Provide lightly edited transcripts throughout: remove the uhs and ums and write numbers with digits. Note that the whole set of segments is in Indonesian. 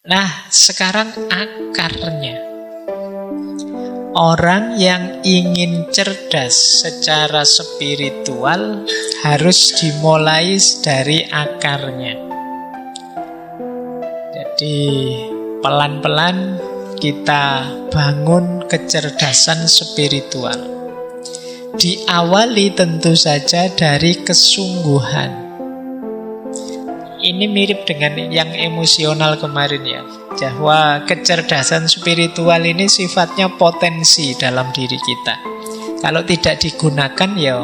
Nah, sekarang akarnya. Orang yang ingin cerdas secara spiritual harus dimulai dari akarnya. Jadi pelan-pelan kita bangun kecerdasan spiritual. Diawali tentu saja dari kesungguhan. Ini mirip dengan yang emosional kemarin ya, bahwa kecerdasan spiritual ini sifatnya potensi dalam diri kita. Kalau tidak digunakan ya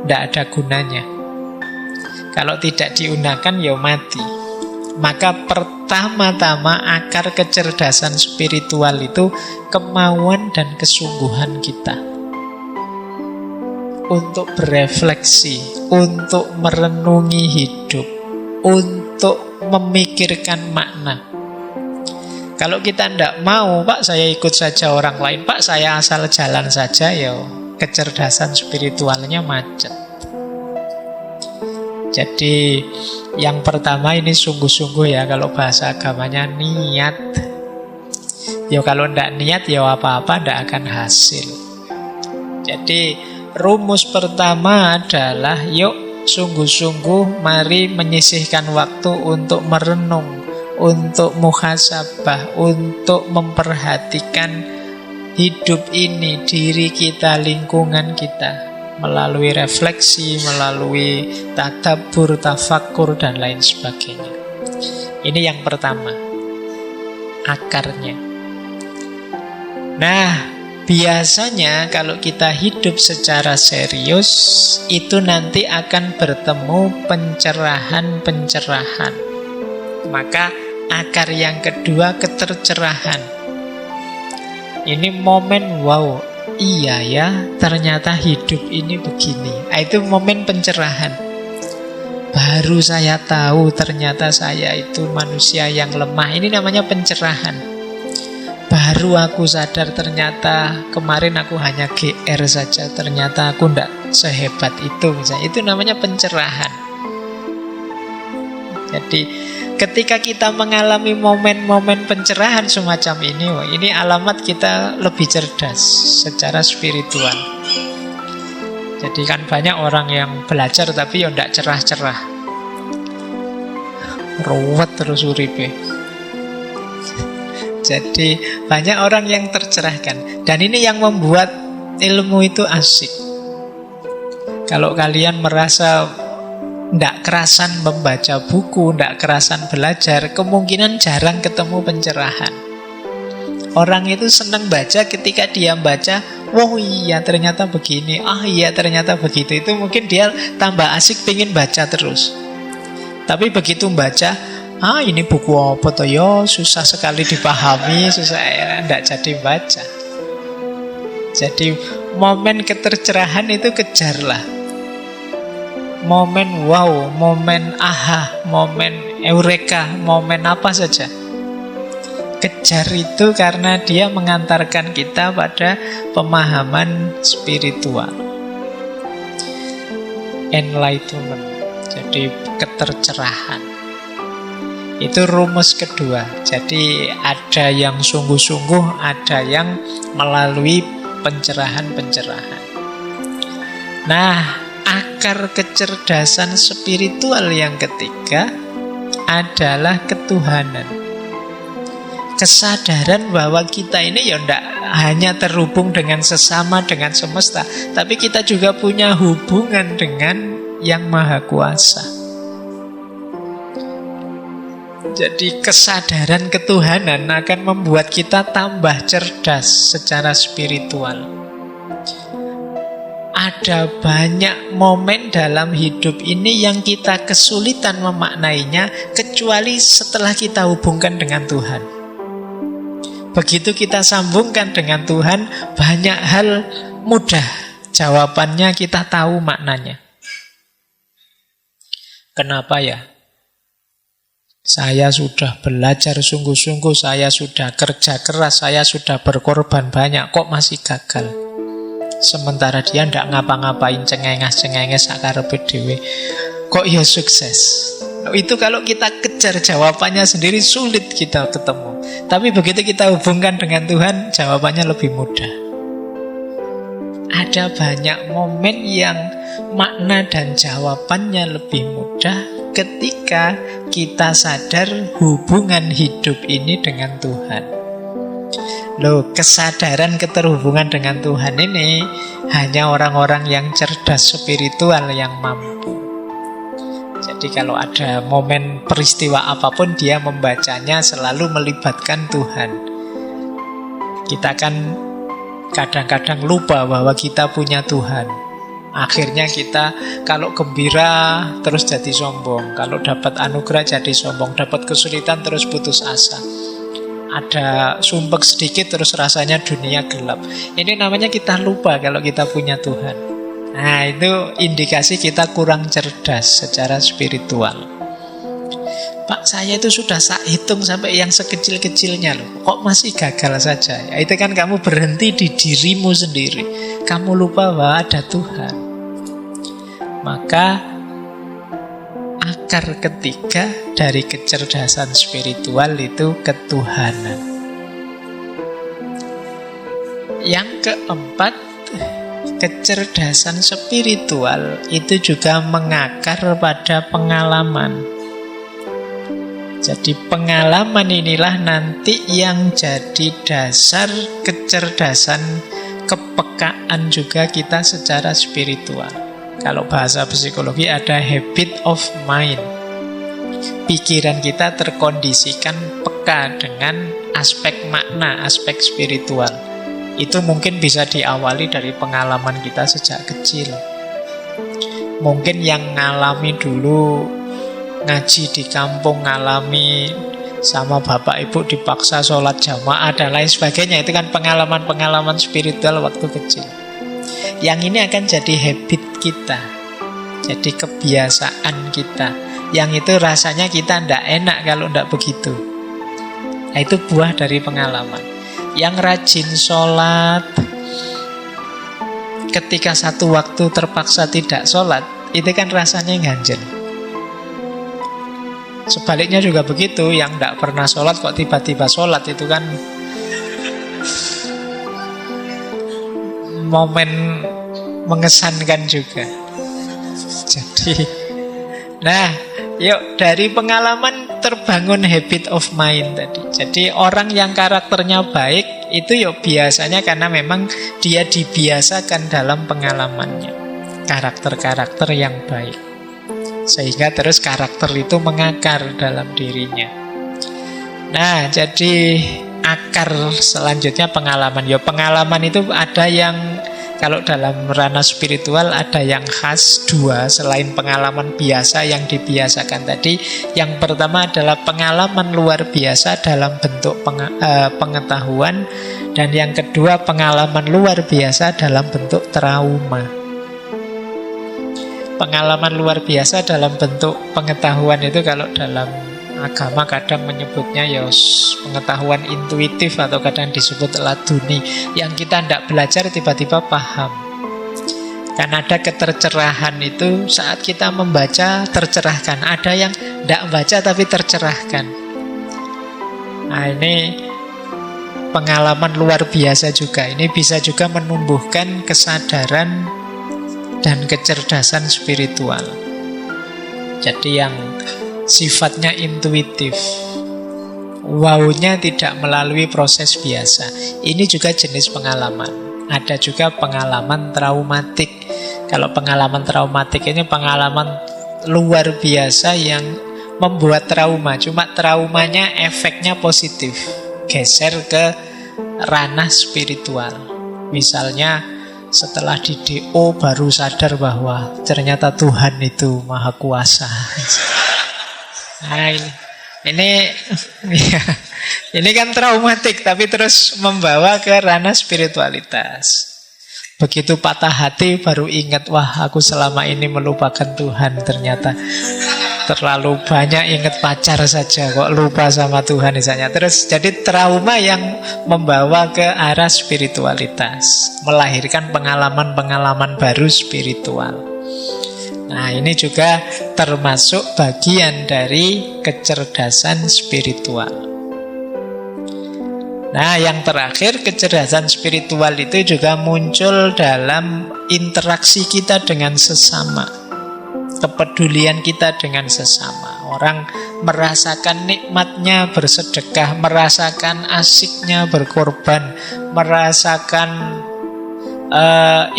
tidak ada gunanya. Kalau tidak digunakan ya mati. Maka pertama-tama akar kecerdasan spiritual itu kemauan dan kesungguhan kita untuk berefleksi, untuk merenungi hidup, untuk memikirkan makna. Kalau kita tidak mau, Pak saya ikut saja orang lain, Pak saya asal jalan saja, ya kecerdasan spiritualnya macet. Jadi yang pertama ini sungguh-sungguh ya, kalau bahasa agamanya niat. Ya kalau tidak niat ya apa-apa tidak akan hasil. Jadi rumus pertama adalah yuk sungguh-sungguh mari menyisihkan waktu untuk merenung, untuk muhasabah, untuk memperhatikan hidup ini, diri kita, lingkungan kita, melalui refleksi, melalui tadabbur, tafakkur, dan lain sebagainya. Ini yang pertama, akarnya. Nah, biasanya kalau kita hidup secara serius, itu nanti akan bertemu pencerahan-pencerahan. Maka akar yang kedua, ketercerahan. Ini momen, wow, iya ya, ternyata hidup ini begini. Itu momen pencerahan. Baru saya tahu ternyata saya itu manusia yang lemah. Ini namanya pencerahan. Baru aku sadar ternyata kemarin aku hanya GR saja. Ternyata aku tidak sehebat itu misalnya. Itu namanya pencerahan. Jadi ketika kita mengalami momen-momen pencerahan semacam ini alamat kita lebih cerdas secara spiritual. Jadi kan banyak orang yang belajar tapi ya tidak cerah-cerah, ruwet terus uripe. Jadi banyak orang yang tercerahkan. Dan ini yang membuat ilmu itu asik. Kalau kalian merasa tidak kerasan membaca buku, tidak kerasan belajar, kemungkinan jarang ketemu pencerahan. Orang itu senang baca ketika dia baca, wow iya ternyata begini, iya ternyata begitu. Itu mungkin dia tambah asik pengen baca terus. Tapi begitu baca, ini buku apa toh ya, susah sekali dipahami, susah ya, tidak jadi baca. Jadi momen ketercerahan itu kejarlah. Momen wow, momen aha, momen eureka, momen apa saja. Kejar itu karena dia mengantarkan kita pada pemahaman spiritual. Enlightenment, jadi ketercerahan. Itu rumus kedua. Jadi ada yang sungguh-sungguh, ada yang melalui pencerahan-pencerahan. Nah, akar kecerdasan spiritual yang ketiga adalah ketuhanan. Kesadaran bahwa kita ini ya tidak hanya terhubung dengan sesama, dengan semesta, tapi kita juga punya hubungan dengan Yang Maha Kuasa. Jadi kesadaran ketuhanan akan membuat kita tambah cerdas secara spiritual. Ada banyak momen dalam hidup ini yang kita kesulitan memaknainya kecuali setelah kita hubungkan dengan Tuhan. Begitu kita sambungkan dengan Tuhan, banyak hal mudah jawabannya, kita tahu maknanya. Kenapa ya? Saya sudah belajar sungguh-sungguh, saya sudah kerja keras, saya sudah berkorban banyak, kok masih gagal? Sementara dia tidak ngapa-ngapain, cengenges-cengenges akarepe dhewe. Kok ya sukses? Itu kalau kita kejar jawabannya sendiri sulit kita ketemu. Tapi begitu kita hubungkan dengan Tuhan, jawabannya lebih mudah. Ada banyak momen yang makna dan jawabannya lebih mudah ketika kita sadar hubungan hidup ini dengan Tuhan. Loh, kesadaran keterhubungan dengan Tuhan ini hanya orang-orang yang cerdas spiritual yang mampu. Jadi kalau ada momen peristiwa apapun, dia membacanya selalu melibatkan Tuhan. Kita kan kadang-kadang lupa bahwa kita punya Tuhan. Akhirnya kita kalau gembira terus jadi sombong, kalau dapat anugerah jadi sombong, dapat kesulitan terus putus asa. Ada sumpek sedikit terus rasanya dunia gelap. Ini namanya kita lupa kalau kita punya Tuhan. Nah, itu indikasi kita kurang cerdas secara spiritual. Pak, saya itu sudah hitung sampai yang sekecil-kecilnya loh. Kok masih gagal saja? Ya, itu kan kamu berhenti di dirimu sendiri. Kamu lupa bahwa ada Tuhan. Maka akar ketiga dari kecerdasan spiritual itu ketuhanan. Yang keempat, kecerdasan spiritual itu juga mengakar pada pengalaman. Jadi pengalaman inilah nanti yang jadi dasar kecerdasan, kepekaan juga kita secara spiritual. Kalau bahasa psikologi ada habit of mind. Pikiran kita terkondisikan peka dengan aspek makna, aspek spiritual. Itu mungkin bisa diawali dari pengalaman kita sejak kecil. Mungkin yang ngalami dulu ngaji di kampung, ngalami sama bapak ibu dipaksa sholat jamaah dan lain sebagainya. Itu kan pengalaman-pengalaman spiritual waktu kecil. Yang ini akan jadi habit kita, jadi kebiasaan kita. Yang itu rasanya kita tidak enak kalau tidak begitu. Nah, itu buah dari pengalaman. Yang rajin sholat, ketika satu waktu terpaksa tidak sholat, itu kan rasanya ganjel. Sebaliknya juga begitu, yang tidak pernah sholat kok tiba-tiba sholat, itu kan momen mengesankan juga. Jadi, nah, yuk dari pengalaman terbangun habit of mind tadi. Jadi orang yang karakternya baik itu yuk biasanya karena memang dia dibiasakan dalam pengalamannya. Karakter-karakter yang baik. Sehingga terus karakter itu mengakar dalam dirinya. Nah, jadi akar selanjutnya pengalaman. Ya pengalaman itu ada yang kalau dalam ranah spiritual ada yang khas dua selain pengalaman biasa yang dibiasakan tadi. Yang pertama adalah pengalaman luar biasa dalam bentuk pengetahuan, dan yang kedua pengalaman luar biasa dalam bentuk trauma. Pengalaman luar biasa dalam bentuk pengetahuan itu kalau dalam agama kadang menyebutnya ya pengetahuan intuitif atau kadang disebut laduni, yang kita tidak belajar tiba-tiba paham. Karena ada ketercerahan itu saat kita membaca tercerahkan. Ada yang tidak baca tapi tercerahkan. Nah, ini pengalaman luar biasa juga. Ini bisa juga menumbuhkan kesadaran dan kecerdasan spiritual. Jadi yang sifatnya intuitif, wow-nya tidak melalui proses biasa. Ini juga jenis pengalaman. Ada juga pengalaman traumatik. Kalau pengalaman traumatik ini pengalaman luar biasa yang membuat trauma. Cuma traumanya efeknya positif, geser ke ranah spiritual. Misalnya setelah di DO baru sadar bahwa ternyata Tuhan itu maha kuasa. Nah, ini kan traumatik, tapi terus membawa ke ranah spiritualitas. Begitu patah hati baru ingat, wah aku selama ini melupakan Tuhan, ternyata terlalu banyak ingat pacar saja kok lupa sama Tuhan misalnya. Terus jadi trauma yang membawa ke arah spiritualitas, melahirkan pengalaman-pengalaman baru spiritual. Nah, ini juga termasuk bagian dari kecerdasan spiritual. Nah, yang terakhir, kecerdasan spiritual itu juga muncul dalam interaksi kita dengan sesama, kepedulian kita dengan sesama. Orang merasakan nikmatnya bersedekah, merasakan asiknya berkorban, merasakan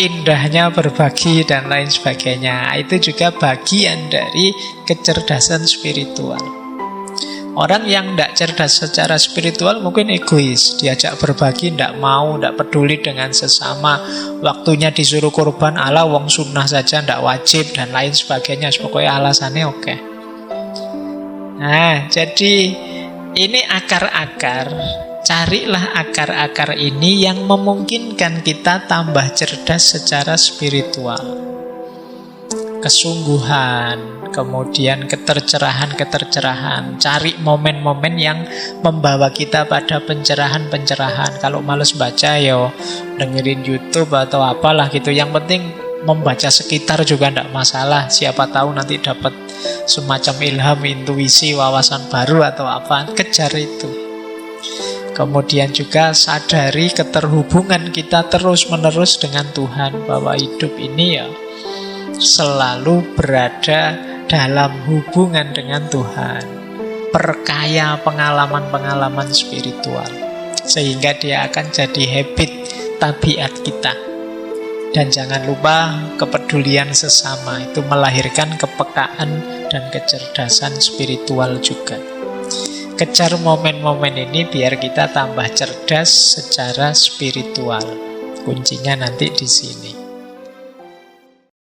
indahnya berbagi dan lain sebagainya. Itu juga bagian dari kecerdasan spiritual. Orang yang tidak cerdas secara spiritual mungkin egois, diajak berbagi tidak mau, tidak peduli dengan sesama, waktunya disuruh korban ala wong sunnah saja tidak wajib dan lain sebagainya. Pokoknya alasannya oke. Nah, jadi ini akar-akar. Carilah akar-akar ini yang memungkinkan kita tambah cerdas secara spiritual. Kesungguhan, kemudian ketercerahan. Cari momen-momen yang membawa kita pada pencerahan-pencerahan. Kalau males baca, yo dengerin YouTube atau apalah gitu. Yang penting membaca sekitar juga tidak masalah. Siapa tahu nanti dapat semacam ilham, intuisi, wawasan baru atau apa. Kejar itu. Kemudian juga sadari keterhubungan kita terus-menerus dengan Tuhan, bahwa hidup ini ya selalu berada dalam hubungan dengan Tuhan. Perkaya pengalaman-pengalaman spiritual, sehingga dia akan jadi habit, tabiat kita. Dan jangan lupa kepedulian sesama, itu melahirkan kepekaan dan kecerdasan spiritual juga. Kejar momen-momen ini biar kita tambah cerdas secara spiritual. Kuncinya nanti di sini.